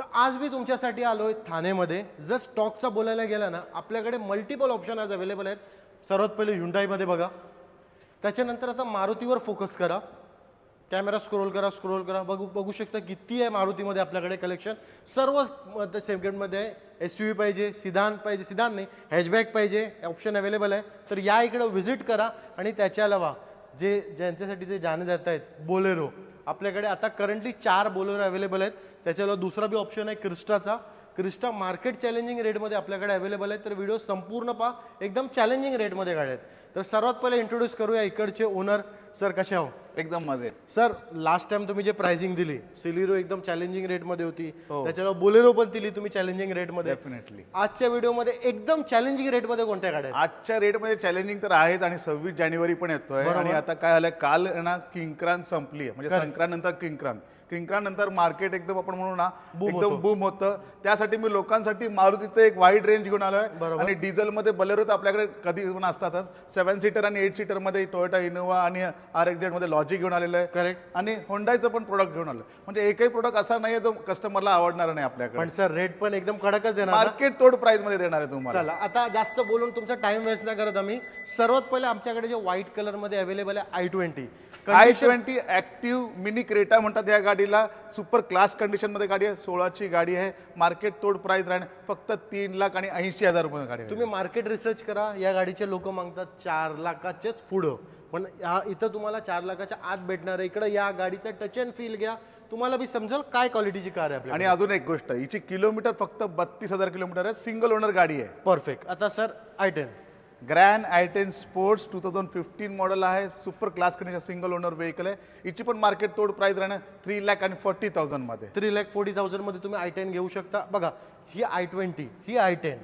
तर आज मी तुमच्यासाठी आलोय ठाणेमध्ये. जर स्टॉकचा बोलायला गेला ना, आपल्याकडे मल्टिपल ऑप्शन आज अवेलेबल आहेत. सर्वात पहिले Hyundaiमध्ये बघा, त्याच्यानंतर आता मारुतीवर फोकस करा. कॅमेरा स्क्रोल करा, बघू शकता किती आहे मारुतीमध्ये आपल्याकडे कलेक्शन. सर्व सेगमेंटमध्ये SUV पाहिजे, सिदान पाहिजे, सिदान नाही हॅचबॅक पाहिजे, ऑप्शन अवेलेबल आहे. तर या इकडे व्हिजिट करा. आणि त्याच्या अलावा ज्यांच्यासाठी ते जाणे जात आहेत बोलेरो, आपल्याकडे आता करंटली 4 बोलेरो अवेलेबल आहेत. त्याच्याला दुसरा बी ऑप्शन आहे क्रिस्टाचा. क्रिस्टा मार्केट चॅलेंजिंग रेटमध्ये आपल्याकडे अवेलेबल आहे. तर व्हिडिओ संपूर्ण पहा, एकदम चॅलेंजिंग रेटमध्ये गाड्या आहेत. तर सर्वात पहिले इंट्रोड्यूस करूया इकडचे ओनर. सर कसे आहो? एकदम मजेत. सर लास्ट टाइम तुम्ही जे प्राइसिंग दिली, सिलेरिओ एकदम चॅलेंजिंग रेटमध्ये होती, हो. त्याच्यावर बोलेरो पण दिली तुम्ही चॅलेंजिंग रेटमध्ये. डेफिनेटली आजच्या व्हिडिओमध्ये एकदम चॅलेंजिंग रेटमध्ये कोणत्या गाड्या आहेत? आजच्या रेटमध्ये चॅलेंजिंग तर आहेच आणि 26 जानेवारी पण येतोय. बरोबर. आणि आता काय झालंय, काल ना किंक्रांत संपली आहे, म्हणजे संक्रांत नंतर किंक्रांत नंतर मार्केट एकदम आपण म्हणू ना एकदम बूम होतं. त्यासाठी मी लोकांसाठी मारुतीचं एक वाईड रेंज घेऊन आलोय. बरोबर. आणि डिझेलमध्ये बलेरो तर आपल्याकडे कधी पण असतातच. 7 सीटर आणि 8 सीटर मध्ये टोयोटा इनोवा आणि RXZ मध्ये लॉजिक घेऊन आलेलं आहे. करेक्ट. आणि होंडाईचं पण प्रोडक्ट घेऊन आलं. म्हणजे एकही प्रोडक्ट असा नाहीये जो कस्टमरला आवडणार नाही आपल्याकडे. पण सर रेट पण एकदम कडकच देणार ना? मार्केट तोड प्राइस मध्ये देणार आहे तुम्हाला. चला आता जास्त बोलून तुमचा टाइम वेस्ट नाही करत आम्ही. सर्वात पहिले आमच्याकडे जे व्हाईट कलर मध्ये अवेलेबल आहे i20. i20 active mini Creta म्हणतात या गाडीला. सुपर क्लास कंडिशन मध्ये गाडी आहे. 16ची गाडी आहे. मार्केट तोड प्राइस राहणार फक्त 3,80,000 रुपये गाडी आहे. तुम्ही मार्केट रिसर्च करा, या गाडीचे लोक मागतात 4 लाखाच्याच पुढं, पण इथं तुम्हाला 4 लाखाच्या आत भेटणार आहे. इकडे या गाडीचा टच अँड फील घ्या, तुम्हाला बी समजेल काय क्वालिटीची कार आहे आपली. आणि अजून एक गोष्ट, हिची किलोमीटर फक्त 32,000 किलोमीटर आहे. सिंगल ओनर गाडी आहे. परफेक्ट. आता sir i10 grand i10 sports 2015 model आहे. Super class condition single owner vehicle आहे. हिची पण मार्केट तोड प्राइस राहणार 3,40,000 मध्ये. 3,40,000 मध्ये तुम्ही i10 घेऊ शकता. बघा ही i20, ही i10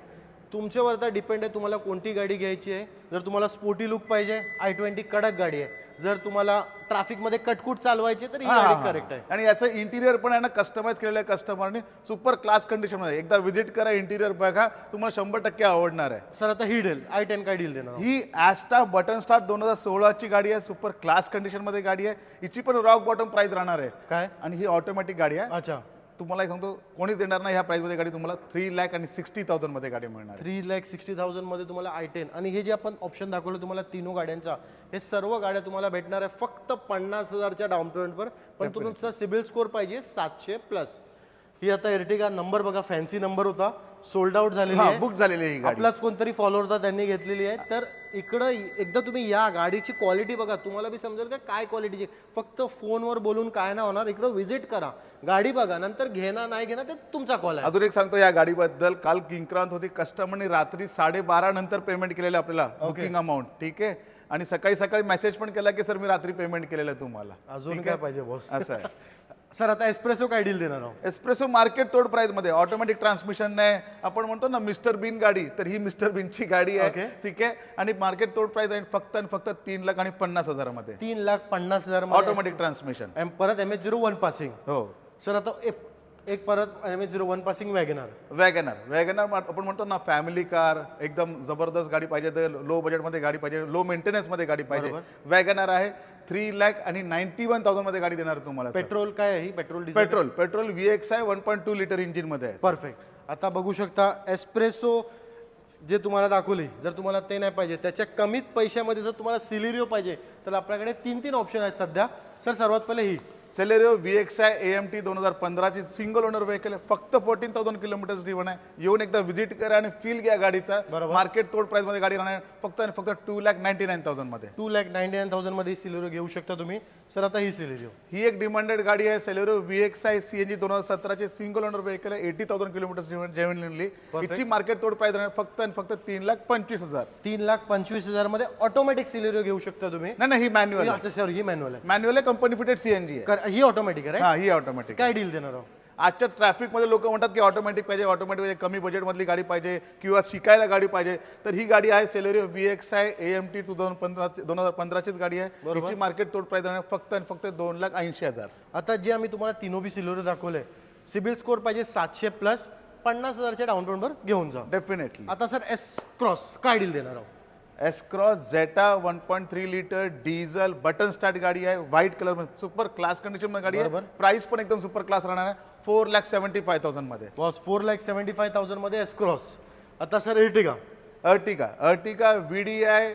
तुमच्यावरती डिपेंड आहे तुम्हाला कोणती गाडी घ्यायची आहे. जर तुम्हाला स्पोर्टी लुक पाहिजे, i20 कडक गाडी आहे. जर तुम्हाला ट्रॅफिकमध्ये कटकूट चालवायची तर ही गाडी करेक्ट आहे. आणि याचं इंटिरियर पण आहे ना कस्टमाइज केलेलं आहे कस्टमरने. सुपर क्लास कंडिशन मध्ये. एकदा व्हिजिट करा, इंटिरियर बघा, तुम्हाला 100% आवडणार आहे. सर आता ही डील i10 काय डील देणार? ही ॲस्टा बटन स्टार्ट 2016ची गाडी आहे. सुपर क्लास कंडिशन मध्ये गाडी आहे. हिची पण रॉक बॉटम प्राइस राहणार आहे. काय? आणि ही ऑटोमॅटिक गाडी आहे. अच्छा, तुम्हाला एक सांगतो, कोणीच देणार नाही ह्या प्राइस मध्ये गाडी. तुम्हाला 3,60,000 मध्ये गाडी मिळणार. 3,60,000 मध्ये तुम्हाला i10. आणि हे जे आपण ऑप्शन दाखवलं तुम्हाला तीनों गाड्यांचा, हे सर्व गाड्या तुम्हाला भेटणार आहे फक्त 50,000च्या डाऊन पेमेंटवर. पण तुमचा सिबिल स्कोर पाहिजे 700+. ही आता एर्टिगा नंबर बघा, फॅन्सी नंबर होता, सोल्ड आउट झालेली आहे. बुक झालेली आहे ही गाडी. आपलाच कोणतरी फॉलोअर होता, त्यांनी घेतलेली आहे. तर इकडं एकदा तुम्ही या गाडीची क्वालिटी बघा, तुम्हाला बी समजेल का काय क्वालिटीची. फक्त फोनवर बोलून काय नाही होणार, इकडं व्हिजिट करा, गाडी बघा, नंतर घेणार नाही घेणार ते तुमचा कॉल आहे. अजून एक सांगतो या गाडीबद्दल. काल किंक्रांत होती, कस्टमरने रात्री 12:30 नंतर पेमेंट केलेलं आपल्याला बुकिंग अमाऊंट. ठीक आहे. आणि सकाळी सकाळी मेसेज पण केला की सर मी रात्री पेमेंट केलेलं आहे तुम्हाला. अजून काय पाहिजे बॉस? असं आहे. सर आता एस्प्रेसो काय डील देणार आहोत? एस्प्रेसो मार्केट तोड प्राइस मध्ये. ऑटोमॅटिक ट्रान्समिशन नाही, आपण म्हणतो ना मिस्टर बीन गाडी, तर ही मिस्टर बीनची गाडी आहे. Okay. ठीक आहे. आणि मार्केट तोड प्राइस आहे फक्त आणि फक्त 3,50,000 मध्ये. 3,50,000 ऑटोमॅटिक ट्रान्समिशन. परत MH01 पासिंग. हो. सर आता एक परत MH01 पासिंग वॅगनर. वॅगनर आपण म्हणतो ना फॅमिली कार, एकदम जबरदस्त गाडी पाहिजे, तर लो बजेटमध्ये गाडी पाहिजे, लो मेंटेनन्स मध्ये गाडी पाहिजे, वॅगनर आहे. 3,91,000 मध्ये गाडी देणार तुम्हाला. पेट्रोल काय आहे ही? Petrol diesel? Petrol VXI 1.2 litre engine मध्ये आहे. परफेक्ट. आता बघू शकता एस्प्रेसो जे तुम्हाला दाखवली, जर तुम्हाला ते नाही पाहिजे, त्याच्या कमीत पैशामध्ये जर तुम्हाला सिलेरिओ पाहिजे, तर आपल्याकडे 3 ऑप्शन आहेत सध्या. सर सर्वात पहिले ही सेलेरिओ VXI AMT 2015ची सिंगल ओनर व्हेकल आहे. फक्त 14,000 किलोमीटर ड्रिव्हन आहे. येऊन एकदा व्हिजिट करा आणि फील घ्या गाडीचा. मार्केट तोड प्राइस मध्ये गाडी राहणार फक्त आणि फक्त 2,99,000 मध्ये. 2,99,000 मध्ये सिलेरिओ घेऊ शकता तुम्ही. सर आता ही सिलेरिओ, ही एक डिमांडेड गाडी आहे. सेलेरिओ VXI CNG 2017ची सिंगल ओनर व्हेकल आहे. 80,000 किलोमीटर जेन्युइनली. हिची मार्केट तोड प्राइस राहणार फक्त आणि फक्त 3,25,000. 3,25,000 मध्ये ऑटोमॅटिक सिलेरिओ घेऊ शकता तुम्ही. नाही ही मॅन्युअल. अच्छा सर, ही मॅन्युअल आहे. मॅन्युअल आहे, कंपनी फिटेड CNG आहे. ही ऑटोमॅटिक आहे. हा, ही ऑटोमॅटिक. काय डील देणार आहोत? आजच्या ट्रॅफिक मध्ये लोक म्हणतात की ऑटोमॅटिक पाहिजे, ऑटोमॅटिक पाहिजे, कमी बजेट मधली गाडी पाहिजे किंवा शिकायला गाडी पाहिजे, तर ही गाडी आहे सेलेरिओ VXI AMT 2015चीच गाडी आहे. हिची मार्केट तोड प्राइस आहे फक्त आणि फक्त 2,80,000. आता जे आम्ही तुम्हाला तीनों सिलेरिओ दाखवले, सिबिल स्कोर पाहिजे 700+, 50,000च्या डाऊन पेमेंटवर घेऊन जा. डेफिनेटली. आता सर एस क्रॉस काय डील देणार आहोत? S cross Zeta 1.3 litre diesel button start गाडी आहे. व्हाईट कलर मध्ये सुपर क्लास कंडिशन मध्ये गाडी आहे. प्राइस पण एकदम सुपर क्लास राहणार आहे. 4,75,000 मध्ये. बॉस 4,75,000 मध्ये एस क्रॉस. आता सर एर्टिगा. अर्टिगा VDI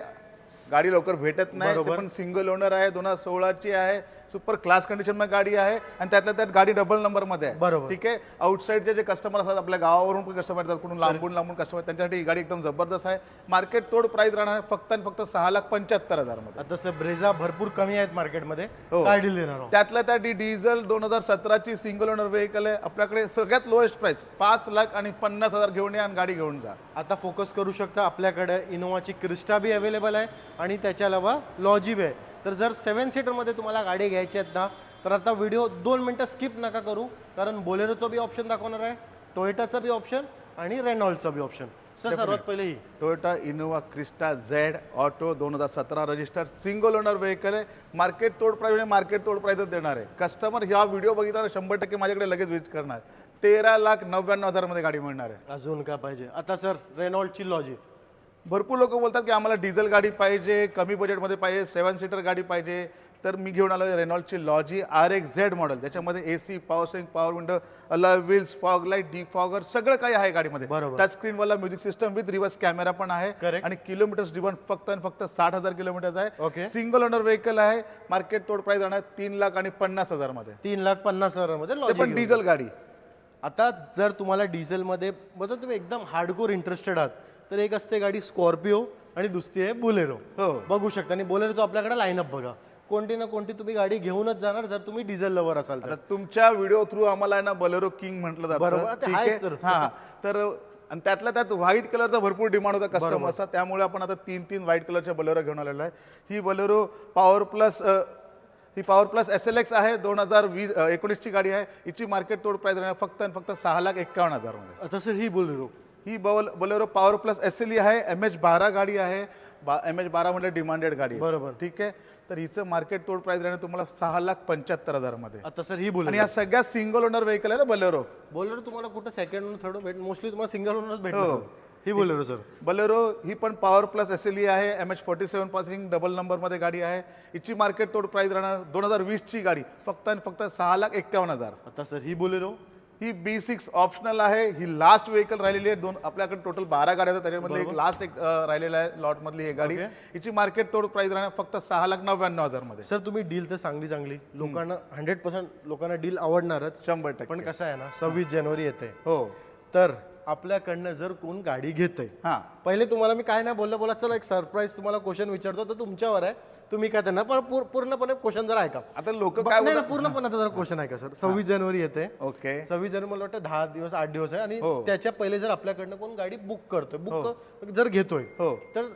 गाडी लवकर भेटत नाही, बरोबर. ते पण सिंगल ओनर आहे, 2016 ची आहे, सुपर क्लास कंडिशन मध्ये गाडी आहे आणि त्यातल्या त्यात गाडी डबल नंबर मध्ये आहे. बरोबर. ठीक आहे. आउटसाइडचे जे कस्टमर असतात, आपल्या गावावरून पण कस्टमर येतात, कुठून लांबून कस्टमर, त्यांच्यासाठी ही गाडी एकदम जबरदस्त आहे. मार्केट तोड प्राइस राहणार आहे फक्त आणि फक्त 6,75,000 मध्ये. आता सर ब्रेझा भरपूर कमी आहेत मार्केटमध्ये, हो. काय डील देणार आहोत? त्यातल्या त्यात डिझेल 2017 ची सिंगल ओनर व्हेकल आहे. आपल्याकडे सगळ्यात लोएस्ट प्राइस 5,50,000 घेऊन या आणि गाडी घेऊन जा. आता फोकस करू शकता, आपल्याकडे इनोवाची क्रिस्टा बी अवेलेबल आहे आणि त्याच्या अलावा लॉजी बी आहे. तर जर 7 सीटरमध्ये तुम्हाला गाडी घ्यायची आहेत ना, तर आता व्हिडिओ 2 मिनटं स्किप नका करू, कारण बोलेरोचं बी ऑप्शन दाखवणार आहे, टोयोटाचा बी ऑप्शन आणि रेनॉल्डचा बी ऑप्शन. सर सर्वात पहिले ही Toyota Innova Crysta Z auto 2017 register single owner vehicle आहे. मार्केट तोड प्राइस म्हणजे मार्केट तोड प्राइसच देणार आहे. कस्टमर ह्या व्हिडिओ बघितला 100% माझ्याकडे लगेच विजिट करणार. 13,99,000 मध्ये गाडी मिळणार आहे. अजून काय पाहिजे? आता सर रेनॉल्डची लॉजी. भरपूर लोक बोलतात की आम्हाला डिझेल गाडी पाहिजे, कमी बजेटमध्ये पाहिजे, 7 सीटर गाडी पाहिजे. तर मी घेऊन आलो रेनॉल्डची लॉजी RX-Z मॉडेल, ज्याच्यामध्ये AC, power steering, power window, alloy wheels, fog light, defogger सगळं काही आहे गाडीमध्ये. बरोबर. टच स्क्रीन वाला music system with reverse camera पण आहे. Correct. आणि किलोमीटर्स ड्रिव्हन फक्त आणि फक्त 60,000 किलोमीटर आहे. Okay. सिंगल ओनर व्हेकल आहे. मार्केट तोड प्राइस राहणार 3,50,000 मध्ये. 3,50,000 मध्ये ते लॉजी पण डिझेल गाडी. आता जर तुम्हाला डिझेलमध्ये मतलब तुम्ही एकदम हार्डकोर इंटरेस्टेड आहात, तर एक असते गाडी स्कॉर्पिओ आणि दुसरी आहे बोलेरो. हो. बघू शकता. आणि बोलेरोचं आपल्याकडे लाईनअप बघा, कोणती ना कोणती तुम्ही गाडी घेऊनच जाणार जर तुम्ही डिझेल लवर असाल तर. आता तुमच्या व्हिडिओ थ्रू आम्हाला आहे ना बोलेरो किंग म्हटलं जातं. बरोबर, ते ठीक आहेच आहे? तर. हा तर आणि त्यातल्या त्यात व्हाईट कलरचा भरपूर डिमांड होता कस्टमरचा, त्यामुळे आपण आता 3 व्हाईट कलरच्या बोलेरो घेऊन आलेलो आहे. ही बोलेरो पॉवर प्लस SLX आहे. 2019 ची गाडी आहे. हिची मार्केट तोड प्राइस राहणार फक्त आणि फक्त 6,51,000 मध्ये. आता सर ही बोलेरो. ही बोलेरो पॉवर प्लस SLE आहे. MH12 गाडी आहे. MH12 म्हणजे डिमांडेड गाडी आहे. बरोबर. ठीक आहे. तर हिचं मार्केट तोड प्राइस राहणार तुम्हाला 6,75,000 मध्ये. आता सर ही आणि बोलेरो. या सगळ्या सिंगल ओनर व्हेकल आहे ना बोलेरो. बोलेरो तुम्हाला कुठं सेकंड थर्ड भेट, मोस्टली तुम्हाला सिंगल ओनरच हो. भेटणार. ही बोलेरो सर. बोलेरो ही पण पॉवर प्लस SLE आहे. MH47 पासिंग डबल नंबर मध्ये गाडी आहे. हिची मार्केट तोड प्राइस राहणार 2020 ची गाडी फक्त आणि फक्त 6,51,000. आता सर ही बोलेरो. ही B6 ऑप्शनल आहे. ही लास्ट व्हेकल राहिलेली आहे. आपल्याकडे टोटल 12 गाड्या होत्या, त्याच्यामध्ये एक लास्ट राहिलेला आहे लॉट मधली ही गाडी. हिची मार्केट तोड प्राइस राहणार फक्त 6,99,000 मध्ये. सर तुम्ही डील तर चांगली लोकांना 100% लोकांना डील आवडणारच. 100%. पण कसं आहे ना, 26 जानेवारी येते, हो. तर आपल्याकडनं जर कोण गाडी घेतंय, हा पहिले तुम्हाला मी काय नाही बोला चला एक सरप्राईज तुम्हाला क्वेश्चन विचारतो, तर तुमच्यावर आहे, तुम्ही काय त्यांना पण पूर्णपणे क्वेश्चन जरा ऐका. आता लोक नाही काय नाही, पूर्णपणे आता जरा क्वेश्चन ऐका सर. 26 जानेवारी येते. ओके 26 जानेवारी मला वाटतं 10 दिवस 8 दिवस आहे. आणि हो. त्याच्या पहिले जर आपल्याकडनं कोण गाडी बुक करतोय, जर घेतोय, हो तर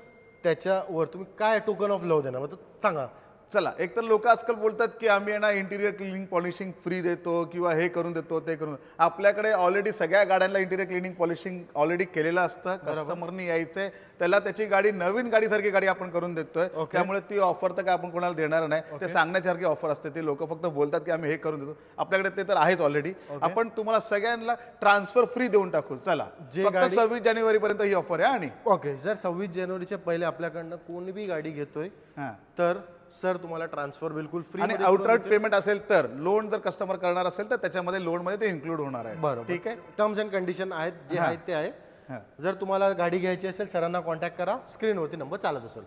त्याच्यावर तुम्ही काय टोकन ऑफ लव्ह देणार, मतलब सांगा. चला, एक तर लोक आजकाल बोलतात की आम्ही ना इंटिरियर क्लिनिंग पॉलिशिंग फ्री देतो किंवा हे करून देतो ते करून. आपल्याकडे ऑलरेडी सगळ्या गाड्यांना इंटिरियर क्लिनिंग पॉलिशिंग ऑलरेडी केलेलं असतं. कस्टमरनी यायचंय, त्याला त्याची गाडी नवीन गाडीसारखी गाडी आपण करून देतोय. त्यामुळे ती ऑफर तर काय आपण कोणाला देणार नाही. ते सांगण्यासारखी ऑफर असते. ते लोक फक्त बोलतात की आम्ही हे करून देतो. आपल्याकडे ते तर आहेच ऑलरेडी. आपण तुम्हाला सगळ्यांना ट्रान्सफर फ्री देऊन टाकू. चला, फक्त 26 जानेवारी पर्यंत ही ऑफर आहे. आणि ओके, जर 26 जानेवारीच्या पहिले आपल्याकडनं कोणी बी गाडी घेतोय, तर सर तुम्हाला ट्रान्सफर बिलकुल फ्री. आणि आउटराईट पेमेंट असेल तर, लोन जर कस्टमर करणार असेल तर त्याच्यामध्ये लोन मध्ये ते इन्क्लूड होणार आहे. बरोबर, ठीक आहे. टर्म्स अँड कंडिशन आहेत जे आहेत ते आहे. जर तुम्हाला गाडी घ्यायची असेल, सरांना कॉन्टॅक्ट करा. स्क्रीनवरती नंबर चालत असेल.